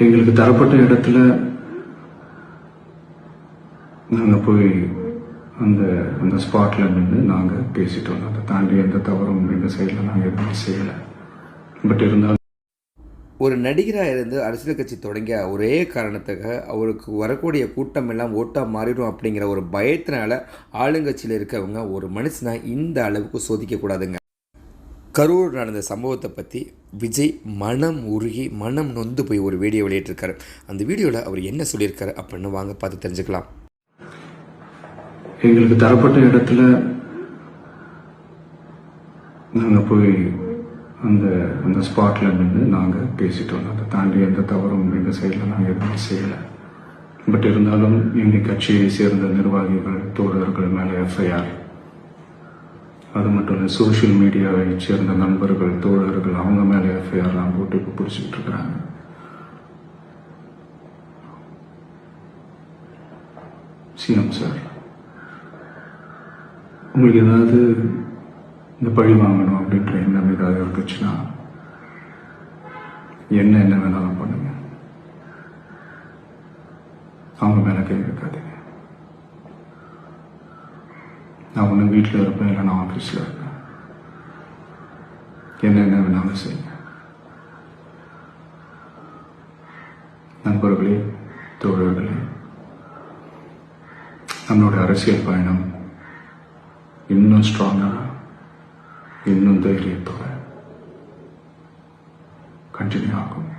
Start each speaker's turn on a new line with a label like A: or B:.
A: எங்களுக்கு தரப்பட்ட இடத்துல நாங்கள் போய் அந்த அந்த ஸ்பாட்டில் நின்று நாங்கள் பேசிட்டோம். அதை தாண்டி எந்த தவறும் எங்கள் சைடில் நாங்கள் எதுவுமே செய்யலை. பட் இருந்தாலும்
B: ஒரு நடிகராக இருந்து அரசியல் கட்சி தொடங்கிய ஒரே காரணத்துக்காக அவருக்கு வரக்கூடிய கூட்டம் எல்லாம் ஓட்டாக மாறிடும் அப்படிங்கிற ஒரு பயத்தினால ஆளுங்கட்சியில் இருக்கவங்க ஒரு மனுஷனை இந்த அளவுக்கு சோதிக்கக்கூடாதுங்க. கரூர் நடந்த சம்பவத்தை பற்றி விஜய் மனம் உருகி மனம் நொந்து போய் ஒரு வீடியோ வெளியிட்டிருக்காரு. அந்த வீடியோவில் அவர் என்ன சொல்லியிருக்காரு அப்படின்னு வாங்க பார்த்து தெரிஞ்சுக்கலாம்.
A: எங்களுக்கு தரப்பட்ட இடத்துல நாங்கள் போய் அந்த அந்த ஸ்பாட்டில் நின்று நாங்கள் பேசிட்டோம். அதை தாண்டி எந்த தவறும் எங்கள் சைடில் நாங்கள் எதுவுமே செய்யலை. பட் இருந்தாலும் எங்கள் கட்சியை சேர்ந்த நிர்வாகிகள் தோழர்கள் மேலே எஃப்ஐஆர், அது மட்டும் இல்லை சோஷியல் மீடியாவை சேர்ந்த நண்பர்கள் தோழர்கள் அவங்க மேலே எஃப்ஐஆர்லாம் போட்டு இப்போ பிடிச்சிட்டு இருக்கிறாங்க. சிஎம் சார், உங்களுக்கு ஏதாவது இந்த பழி வாங்கணும் அப்படின்ற எண்ணம் ஏதாவது இருக்குச்சுன்னா என்ன வேணாலும் பண்ணுங்க. அவங்க மேலே கை வைக்காதீங்க. நான் ஒன்று வீட்டில் இருப்பேன், இல்லை நான் ஆஃபீஸில் இருப்பேன். என்ன வேணாலும் செய்யுங்க. நண்பர்களே, தோழர்களே, நம்மளோட அரசியல் பயணம் இன்னும் ஸ்ட்ராங்காக, இன்னும் தைரியத்தோட கண்டினியூ ஆகும்.